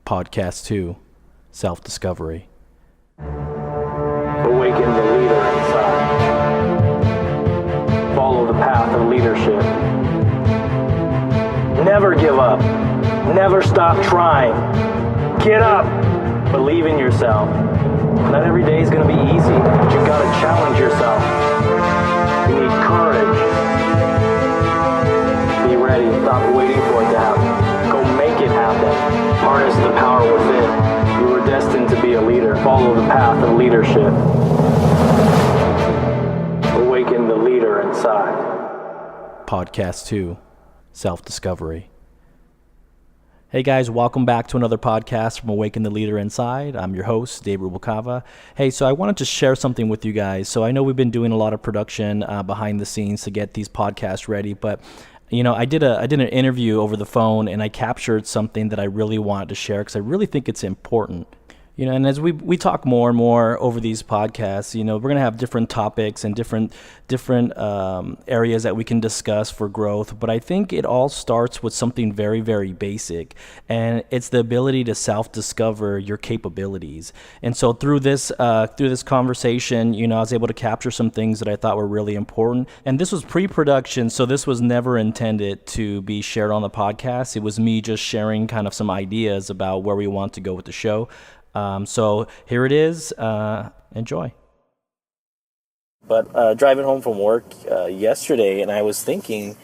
Podcast 2, Self-Discovery. Awaken the leader inside. Follow the path of leadership. Never give up. Never stop trying. Get up. Believe in yourself. Not every day is going to be easy, but you've got to challenge yourself. You need courage. Be ready. Stop waiting for it to happen. Go make it happen. Harness the power within. You were destined to be a leader. Follow the path of leadership. Awaken the leader inside. Podcast 2, Self-Discovery. Hey guys, welcome back to another podcast from Awaken the Leader Inside. I'm your host, Dave Rubalcava. Hey, so I wanted to share something with you guys. So I know we've been doing a lot of production behind the scenes to get these podcasts ready, but I did an interview over the phone, and I captured something that I really wanted to share because I really think it's important. And as we talk more and more over these podcasts, we're going to have different topics and different areas that we can discuss for growth. But I think it all starts with something very, very basic, and it's the ability to self-discover your capabilities. And so through this conversation, I was able to capture some things that I thought were really important. And this was pre-production, so this was never intended to be shared on the podcast. It was me just sharing kind of some ideas about where we want to go with the show. So here it is. Enjoy. But driving home from work yesterday, and I was thinking,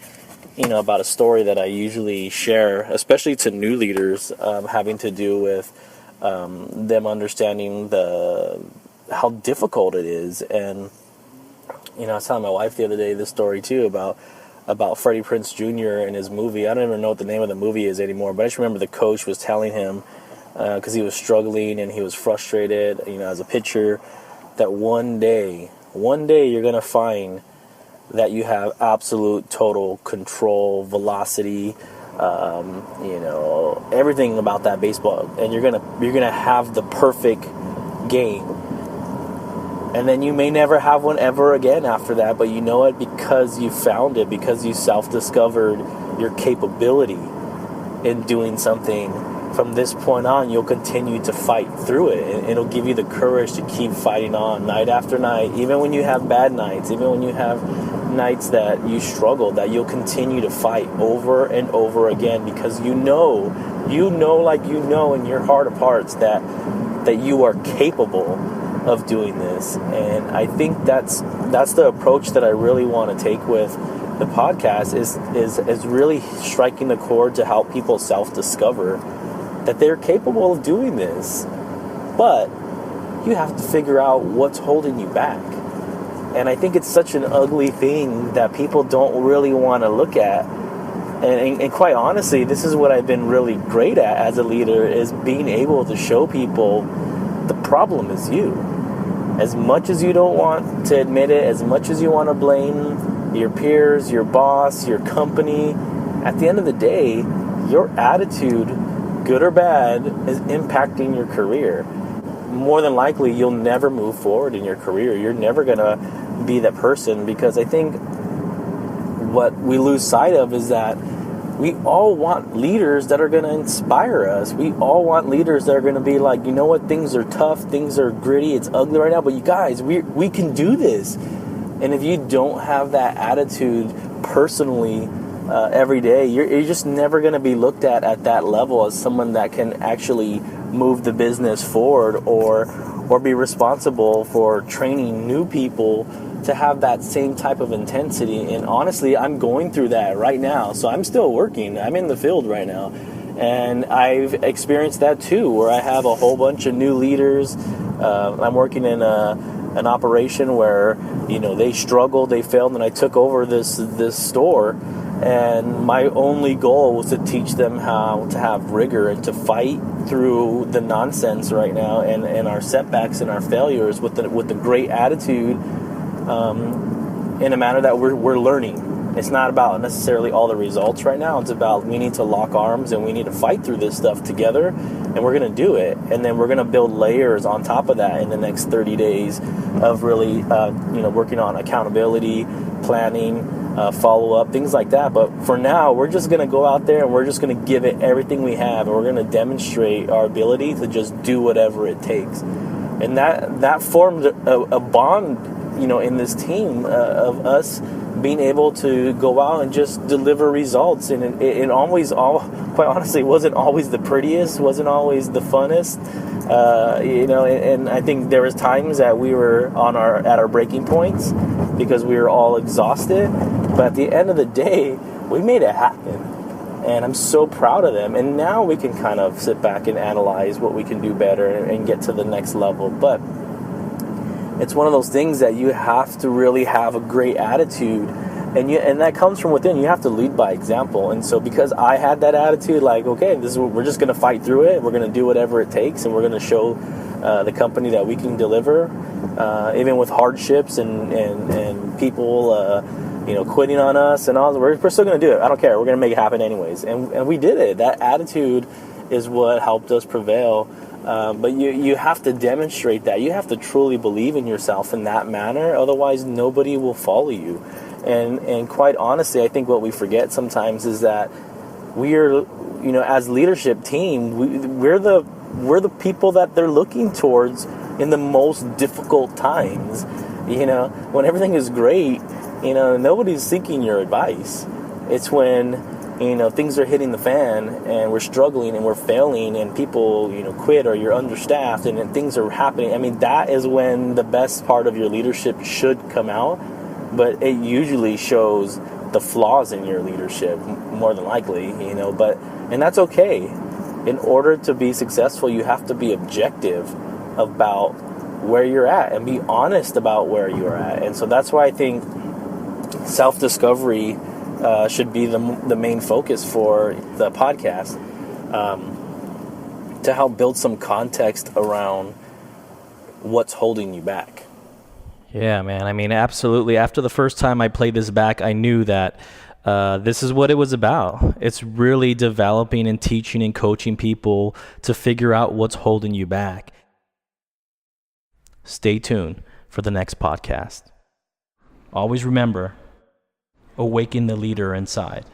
about a story that I usually share, especially to new leaders, having to do with them understanding how difficult it is. And I was telling my wife the other day this story too about Freddie Prinze Jr. and his movie. I don't even know what the name of the movie is anymore, but I just remember the coach was telling him, because he was struggling and he was frustrated, as a pitcher, that one day you're going to find that you have absolute total control, velocity, everything about that baseball, and you're gonna have the perfect game. And then you may never have one ever again after that, but you know it because you found it, because you self-discovered your capability in doing something. From this point on, you'll continue to fight through it, and it'll give you the courage to keep fighting on night after night, even when you have bad nights, even when you have nights that you struggle, that you'll continue to fight over and over again, because you know in your heart of hearts that you are capable of doing this. And I think that's the approach that I really want to take with the podcast, is really striking the chord to help people self-discover that they're capable of doing this, but you have to figure out what's holding you back. And I think it's such an ugly thing that people don't really want to look at. And quite honestly, this is what I've been really great at as a leader, is being able to show people the problem is you. As much as you don't want to admit it, as much as you want to blame your peers, your boss, your company, at the end of the day, your attitude, good or bad, is impacting your career. More than likely, you'll never move forward in your career. You're never going to be that person, because I think what we lose sight of is that we all want leaders that are going to inspire us. We all want leaders that are going to be like, things are tough, things are gritty, it's ugly right now, but you guys, we can do this. And if you don't have that attitude personally, every day, you're just never going to be looked at that level as someone that can actually move the business forward, or be responsible for training new people to have that same type of intensity. And honestly, I'm going through that right now. So I'm still working. I'm in the field right now. And I've experienced that too, where I have a whole bunch of new leaders. I'm working in an operation where, they struggled, they failed, and I took over this store. And my only goal was to teach them how to have rigor and to fight through the nonsense right now and our setbacks and our failures with the great attitude, in a manner that we're learning. It's not about necessarily all the results right now. It's about, we need to lock arms and we need to fight through this stuff together, and we're going to do it. And then we're going to build layers on top of that in the next 30 days of really, working on accountability, planning, follow up, things like that. But for now, we're just going to go out there and we're just going to give it everything we have, and we're going to demonstrate our ability to just do whatever it takes. And that formed a bond, in this team of us being able to go out and just deliver results. And it always, quite honestly, wasn't always the prettiest, wasn't always the funnest, and I think there was times that we were at our breaking points because we were all exhausted. But at the end of the day, we made it happen. And I'm so proud of them. And now we can kind of sit back and analyze what we can do better and get to the next level. But it's one of those things that you have to really have a great attitude. And that comes from within. You have to lead by example. And so because I had that attitude, like, okay, we're just going to fight through it. We're going to do whatever it takes. And we're going to show the company that we can deliver, even with hardships and people quitting on us and all. We're still going to do it. I don't care. We're going to make it happen anyways. And we did it. That attitude is what helped us prevail. But you have to demonstrate that. You have to truly believe in yourself in that manner. Otherwise, nobody will follow you. And quite honestly, I think what we forget sometimes is that we are, as leadership team, we're the people that they're looking towards in the most difficult times. When everything is great, nobody's seeking your advice. It's when, things are hitting the fan and we're struggling and we're failing and people, quit or you're understaffed and things are happening. I mean, that is when the best part of your leadership should come out, but it usually shows the flaws in your leadership more than likely, and that's okay. In order to be successful, you have to be objective about where you're at and be honest about where you're at. And so that's why I think self-discovery should be the main focus for the podcast, to help build some context around what's holding you back. Yeah, man. I mean, absolutely. After the first time I played this back, I knew that this is what it was about. It's really developing and teaching and coaching people to figure out what's holding you back. Stay tuned for the next podcast. Always remember, awaken the leader inside.